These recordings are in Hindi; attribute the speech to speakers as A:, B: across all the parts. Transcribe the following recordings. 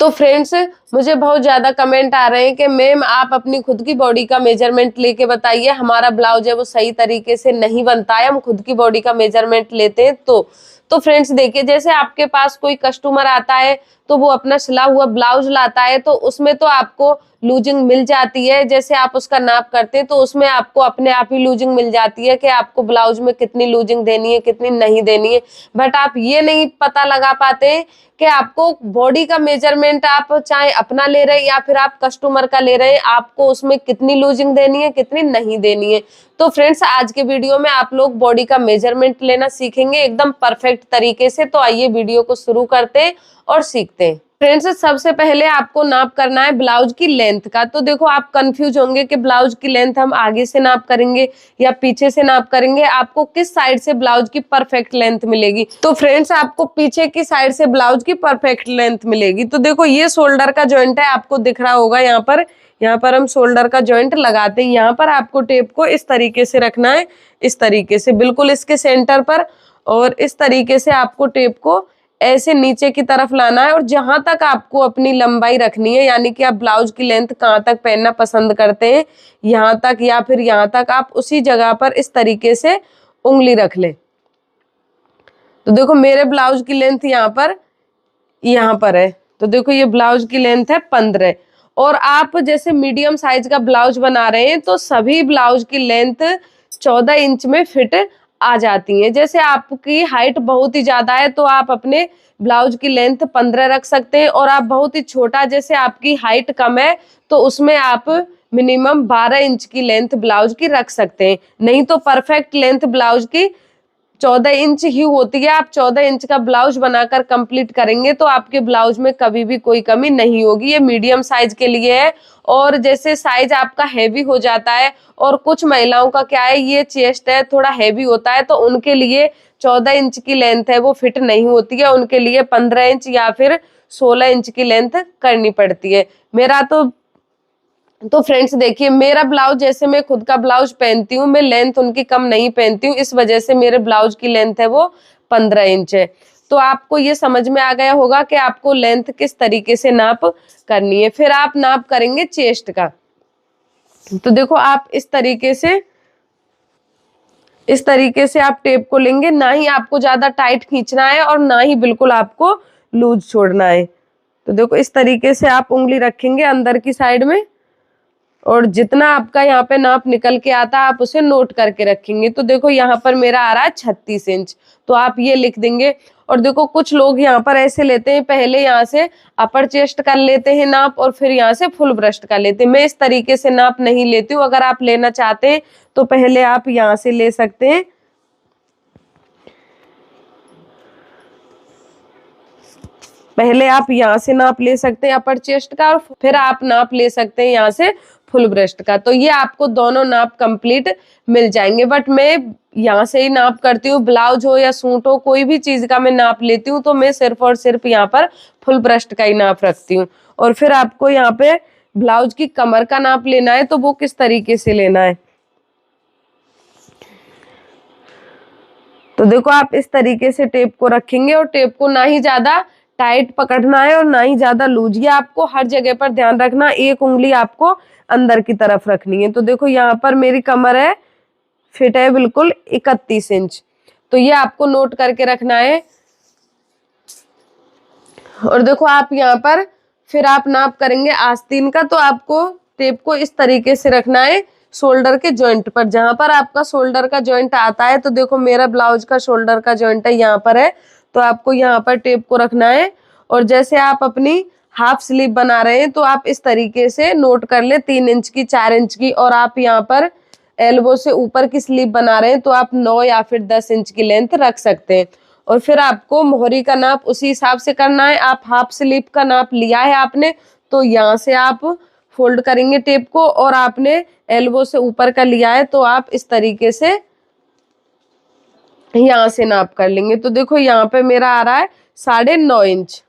A: तो फ्रेंड्स, मुझे बहुत ज्यादा कमेंट आ रहे हैं कि मैम आप अपनी खुद की बॉडी का मेजरमेंट लेके बताइए, हमारा ब्लाउज है वो सही तरीके से नहीं बनता है, हम खुद की बॉडी का मेजरमेंट लेते हैं। तो फ्रेंड्स देखिए, जैसे आपके पास कोई कस्टमर आता है तो वो अपना सिला हुआ ब्लाउज लाता है, तो उसमें तो आपको लूजिंग मिल जाती है। जैसे आप उसका नाप करते हैं तो उसमें आपको अपने आप ही लूजिंग मिल जाती है कि आपको ब्लाउज में कितनी लूजिंग देनी है, कितनी नहीं देनी है। बट आप ये नहीं पता लगा पाते कि आपको बॉडी का मेजरमेंट आप चाहे अपना ले रहे हैं या फिर आप कस्टमर का ले रहे हैं, आपको उसमें कितनी लूजिंग देनी है, कितनी नहीं देनी है। तो फ्रेंड्स, आज के वीडियो में आप लोग बॉडी का मेजरमेंट लेना सीखेंगे एकदम परफेक्ट तरीके से। तो आइए वीडियो को शुरू करते हैं और सीखते हैं। फ्रेंड्स, सबसे पहले आपको नाप करना है ब्लाउज की लेंथ का। तो देखो, आप कंफ्यूज होंगे कि ब्लाउज की लेंथ हम आगे से नाप करेंगे या पीछे से नाप करेंगे, आपको किस साइड से ब्लाउज की परफेक्ट लेंथ मिलेगी। तो फ्रेंड्स, आपको पीछे की साइड से ब्लाउज की परफेक्ट लेंथ मिलेगी। तो देखो, ये शोल्डर का जॉइंट है, आपको दिख रहा होगा यहाँ पर हम शोल्डर का जॉइंट लगाते हैं। यहाँ पर आपको टेप को इस तरीके से रखना है, इस तरीके से बिल्कुल इसके सेंटर पर, और इस तरीके से आपको टेप को ऐसे नीचे की तरफ लाना है। और जहां तक आपको अपनी लंबाई रखनी है, यानी कि आप ब्लाउज की लेंथ कहाँ तक पहनना पसंद करते हैं, यहाँ तक या फिर यहाँ तक, आप उसी जगह पर इस तरीके से उंगली रख लें। तो देखो, मेरे ब्लाउज की लेंथ यहाँ पर है। तो देखो, ये ब्लाउज की लेंथ है 15। और आप जैसे मीडियम साइज का ब्लाउज बना रहे हैं तो सभी ब्लाउज की लेंथ 14 इंच में फिट आ जाती है। जैसे आपकी हाइट बहुत ही ज्यादा है तो आप अपने ब्लाउज की लेंथ 15 रख सकते हैं, और आप बहुत ही छोटा, जैसे आपकी हाइट कम है तो उसमें आप मिनिमम 12 इंच की लेंथ ब्लाउज की रख सकते हैं। नहीं तो परफेक्ट लेंथ ब्लाउज की 14 इंच ही होती है। आप 14 इंच का ब्लाउज बनाकर कंप्लीट करेंगे तो आपके ब्लाउज में कभी भी कोई कमी नहीं होगी। ये मीडियम साइज के लिए है। और जैसे साइज आपका हैवी हो जाता है, और कुछ महिलाओं का क्या है, ये चेस्ट है थोड़ा हैवी होता है, तो उनके लिए 14 इंच की लेंथ है वो फिट नहीं होती है, उनके लिए 15 इंच या फिर 16 इंच की लेंथ करनी पड़ती है। मेरा तो फ्रेंड्स देखिए, मेरा ब्लाउज, जैसे मैं खुद का ब्लाउज पहनती हूँ, मैं लेंथ उनकी कम नहीं पहनती हूँ, इस वजह से मेरे ब्लाउज की लेंथ है वो 15 इंच है। तो आपको ये समझ में आ गया होगा कि आपको लेंथ किस तरीके से नाप करनी है। फिर आप नाप करेंगे चेस्ट का। तो देखो, आप इस तरीके से आप टेप को लेंगे, ना ही आपको ज्यादा टाइट खींचना है और ना ही बिल्कुल आपको लूज छोड़ना है। तो देखो, इस तरीके से आप उंगली रखेंगे अंदर की साइड में, और जितना आपका यहाँ पे नाप निकल के आता है आप उसे नोट करके रखेंगे। तो देखो, यहाँ पर मेरा आ रहा है 36 इंच, तो आप ये लिख देंगे। और देखो, कुछ लोग यहाँ पर ऐसे लेते हैं, पहले यहाँ से अपर चेस्ट का लेते हैं नाप और फिर यहाँ से फुल ब्रेस्ट का लेते हैं। मैं इस तरीके से नाप नहीं लेती हूँ। अगर आप लेना चाहते हैं तो पहले आप यहाँ से ले सकते हैं, पहले आप यहाँ से नाप ले सकते हैं अपर चेस्ट का, और फिर आप नाप ले सकते हैं यहाँ से फुल ब्रेस्ट का। तो ये आपको दोनों नाप कंप्लीट मिल जाएंगे। बट मैं यहाँ से ही नाप करती हूँ, ब्लाउज हो या सूट हो, कोई भी चीज का मैं नाप लेती हूँ तो मैं सिर्फ और सिर्फ यहाँ पर फुल ब्रेस्ट का ही नाप रखती हूँ। और फिर आपको यहाँ पे ब्लाउज की कमर का नाप लेना है, तो वो किस तरीके से लेना है। तो देखो, आप इस तरीके से टेप को रखेंगे, और टेप को ना ही ज्यादा टाइट पकड़ना है और ना ही ज्यादा लूज। ये आपको हर जगह पर ध्यान रखना, एक उंगली आपको अंदर की तरफ रखनी है। तो देखो, यहाँ पर मेरी कमर है, फिट है बिल्कुल 31 इंच। तो ये आपको नोट करके रखना है। और देखो, आप यहाँ पर फिर आप नाप करेंगे आस्तीन का। तो आपको टेप को इस तरीके से रखना है शोल्डर के जॉइंट पर, जहां पर आपका शोल्डर का जॉइंट आता है। तो देखो, मेरा ब्लाउज का शोल्डर का जॉइंट है यहाँ पर है, तो आपको यहाँ पर टेप को रखना है। और जैसे आप अपनी हाफ स्लीव बना रहे हैं तो आप इस तरीके से नोट कर ले, 3 इंच की, 4 इंच की। और आप यहाँ पर एल्बो से ऊपर की स्लीव बना रहे हैं तो आप 9 या फिर 10 इंच की लेंथ रख सकते हैं। और फिर आपको मोहरी का नाप उसी हिसाब से करना है। आप हाफ स्लीव का नाप लिया है आपने, तो यहाँ से आप फोल्ड करेंगे टेप को, और आपने एल्बो से ऊपर का लिया है तो आप इस तरीके से यहाँ से नाप कर लेंगे। तो देखो, यहाँ पे मेरा आ रहा है 9.5 इंच।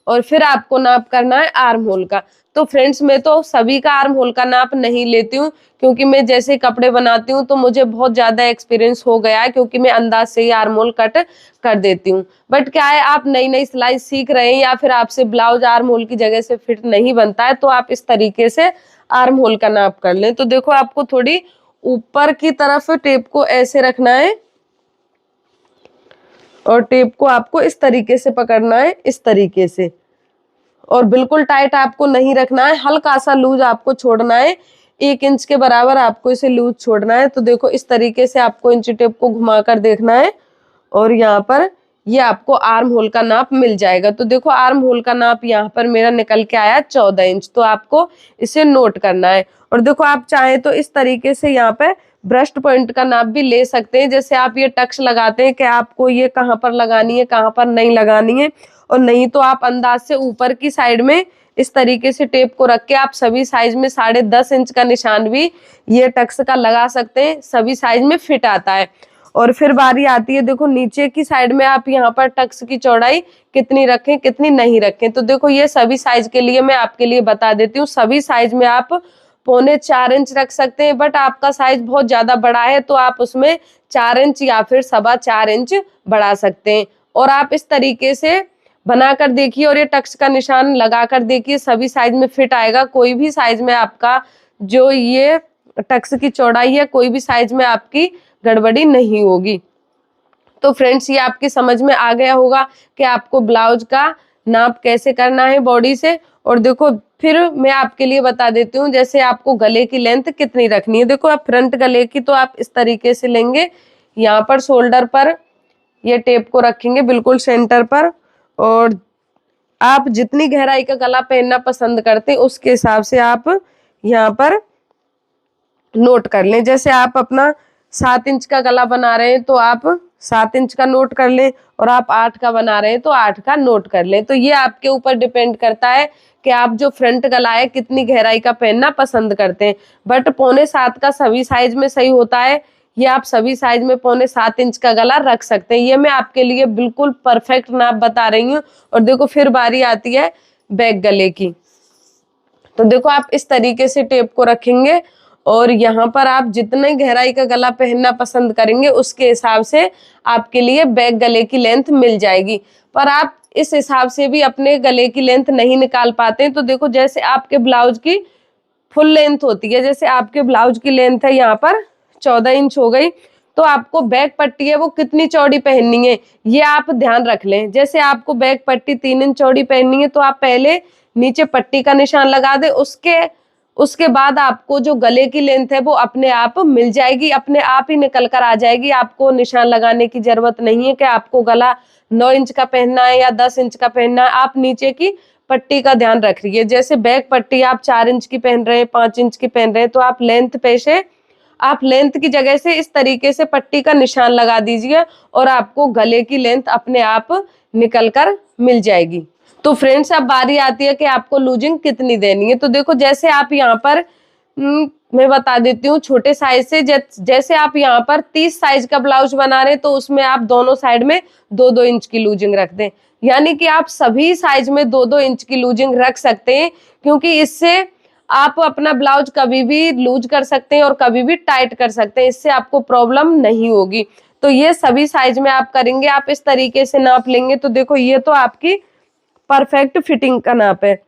A: और फिर आपको नाप करना है आर्म होल का। तो फ्रेंड्स मैं तो सभी का आर्म होल का नाप नहीं लेती हूँ, क्योंकि मैं जैसे कपड़े बनाती हूँ तो मुझे बहुत ज्यादा एक्सपीरियंस हो गया है, क्योंकि मैं अंदाज से ही आर्म होल कट कर देती हूँ। बट क्या है, आप नई नई सिलाई सीख रहे हैं या फिर आपसे ब्लाउज आर्म होल की जगह से फिट नहीं बनता है, तो आप इस तरीके से आर्म होल का नाप कर लें। तो देखो आपको थोड़ी ऊपर की तरफ टेप को ऐसे रखना है और टेप को आपको इस तरीके से पकड़ना है, इस तरीके से, और बिल्कुल टाइट आपको नहीं रखना है, हल्का सा लूज आपको छोड़ना है, 1 इंच के बराबर आपको इसे लूज छोड़ना है। तो देखो इस तरीके से आपको इंची टेप को घुमाकर देखना है और यहाँ पर ये आपको आर्म होल का नाप मिल जाएगा। तो देखो आर्म होल का नाप यहाँ पर मेरा निकल के आया 14 इंच। तो आपको इसे नोट करना है। और देखो आप चाहे तो इस तरीके से यहाँ पे ब्रस्ट पॉइंट का नाप भी ले सकते हैं। जैसे आप ये टक्स लगाते हैं कि आपको ये कहाँ पर लगानी है, कहाँ पर नहीं लगानी है, और नहीं तो आप अंदाज से ऊपर की साइड में इस तरीके से टेप को रख के आप सभी साइज में 10.5 इंच का निशान भी ये टक्स का लगा सकते हैं, सभी साइज में फिट आता है। और फिर बारी आती है, देखो नीचे की साइड में आप यहाँ पर टक्स की चौड़ाई कितनी रखें, कितनी नहीं रखें। तो देखो ये सभी साइज के लिए मैं आपके लिए बता देती हूँ। सभी साइज में आप 3.25 इंच रख सकते हैं, बट आपका साइज बहुत ज्यादा बड़ा है तो आप उसमें 4 इंच या फिर 4.25 इंच बढ़ा सकते हैं। और आप इस तरीके से बनाकर देखिए और ये टक्स का निशान लगाकर देखिए, सभी साइज में फिट आएगा। कोई भी साइज में आपका जो ये टक्स की चौड़ाई है, कोई भी साइज में आपकी गड़बड़ी नहीं होगी। तो फ्रेंड्स ये आपकी समझ में आ गया होगा कि आपको ब्लाउज का नाप कैसे करना है बॉडी से। और देखो फिर मैं आपके लिए बता देती हूँ, जैसे आपको गले की लेंथ कितनी रखनी है। देखो आप फ्रंट गले की तो आप इस तरीके से लेंगे, यहाँ पर शोल्डर पर ये टेप को रखेंगे बिल्कुल सेंटर पर, और आप जितनी गहराई का गला पहनना पसंद करते हैं उसके हिसाब से आप यहाँ पर नोट कर लें। जैसे आप अपना 7 इंच का गला बना रहे हैं तो आप 7 इंच का नोट कर लें, और आप 8 का बना रहे हैं तो 8 का नोट कर लें। तो ये आपके ऊपर डिपेंड करता है कि आप जो फ्रंट गला है कितनी गहराई का पहनना पसंद करते हैं। बट 6.25 का सभी साइज में सही होता है। ये आप सभी साइज में 6.25 इंच का गला रख सकते हैं। ये मैं आपके लिए बिल्कुल परफेक्ट नाप बता रही हूँ। और देखो फिर बारी आती है बैक गले की। तो देखो आप इस तरीके से टेप को रखेंगे और यहाँ पर आप जितने गहराई का गला पहनना पसंद करेंगे उसके हिसाब से आपके लिए बैक गले की लेंथ मिल जाएगी। पर आप इस हिसाब से भी अपने गले की लेंथ नहीं निकाल पाते। तो देखो जैसे आपके ब्लाउज की फुल लेंथ होती है, जैसे आपके ब्लाउज की लेंथ है यहाँ पर 14 इंच हो गई, तो आपको बैक पट्टी है वो कितनी चौड़ी पहननी है ये आप ध्यान रख लें। जैसे आपको बैक पट्टी 3 इंच चौड़ी पहननी है तो आप पहले नीचे पट्टी का निशान लगा दे, उसके बाद आपको जो गले की लेंथ है वो अपने आप मिल जाएगी, अपने आप ही निकल कर आ जाएगी। आपको निशान लगाने की जरूरत नहीं है कि आपको गला 9 इंच का पहनना है या 10 इंच का पहनना है। आप नीचे की पट्टी का ध्यान रखिए। जैसे बैक पट्टी आप 4 इंच की पहन रहे हैं, 5 इंच की पहन रहे हैं, तो आप लेंथ की जगह से इस तरीके से पट्टी का निशान लगा दीजिए और आपको गले की लेंथ अपने आप निकल कर मिल जाएगी। तो फ्रेंड्स अब बारी आती है कि आपको लूजिंग कितनी देनी है। तो देखो जैसे आप यहाँ पर मैं बता देती हूँ छोटे साइज से, जैसे आप यहाँ पर 30 साइज का ब्लाउज बना रहे हैं तो उसमें आप दोनों साइड में 2-2 इंच की लूजिंग रख दें। यानी कि आप सभी साइज में 2-2 इंच की लूजिंग रख सकते हैं, क्योंकि इससे आप अपना ब्लाउज कभी भी लूज कर सकते हैं और कभी भी टाइट कर सकते हैं, इससे आपको प्रॉब्लम नहीं होगी। तो ये सभी साइज में आप करेंगे, आप इस तरीके से नाप लेंगे। तो देखो ये तो आपकी परफेक्ट फिटिंग का नाप है।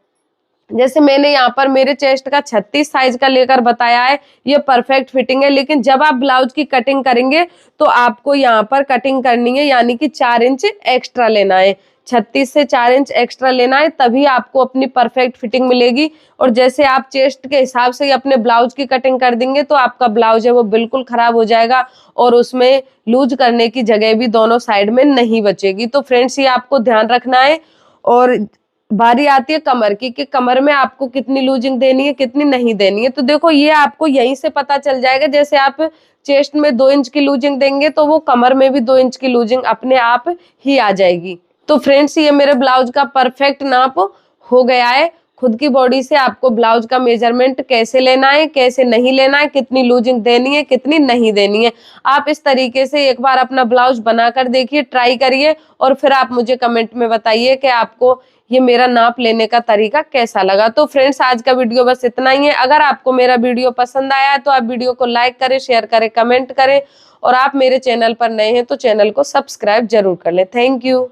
A: जैसे मैंने यहाँ पर मेरे चेस्ट का 36 साइज का लेकर बताया है, ये परफेक्ट फिटिंग है। लेकिन जब आप ब्लाउज की कटिंग करेंगे तो आपको यहाँ पर कटिंग करनी है, यानी कि 4 इंच एक्स्ट्रा लेना है, 36 से 4 इंच एक्स्ट्रा लेना है, तभी आपको अपनी परफेक्ट फिटिंग मिलेगी। और जैसे आप चेस्ट के हिसाब से ही अपने ब्लाउज की कटिंग कर देंगे तो आपका ब्लाउज है वो बिल्कुल खराब हो जाएगा और उसमें लूज करने की जगह भी दोनों साइड में नहीं बचेगी। तो फ्रेंड्स ये आपको ध्यान रखना है। और बारी आती है कमर की कि कमर में आपको कितनी लूजिंग देनी है, कितनी नहीं देनी है। तो देखो ये आपको यहीं से पता चल जाएगा। जैसे आप चेस्ट में 2 इंच की लूजिंग देंगे तो वो कमर में भी 2 इंच की लूजिंग अपने आप ही आ जाएगी। तो फ्रेंड्स ये मेरे ब्लाउज का परफेक्ट नाप हो गया है। खुद की बॉडी से आपको ब्लाउज का मेजरमेंट कैसे लेना है, कैसे नहीं लेना है, कितनी लूजिंग देनी है, कितनी नहीं देनी है। आप इस तरीके से एक बार अपना ब्लाउज बनाकर देखिए, ट्राई करिए और फिर आप मुझे कमेंट में बताइए कि आपको ये मेरा नाप लेने का तरीका कैसा लगा। तो फ्रेंड्स, आज का वीडियो बस इतना ही है। अगर आपको मेरा वीडियो पसंद आया तो आप वीडियो को लाइक करें, शेयर करें, कमेंट करें और आप मेरे चैनल पर नए हैं तो चैनल को सब्सक्राइब जरूर कर लें। Thank you.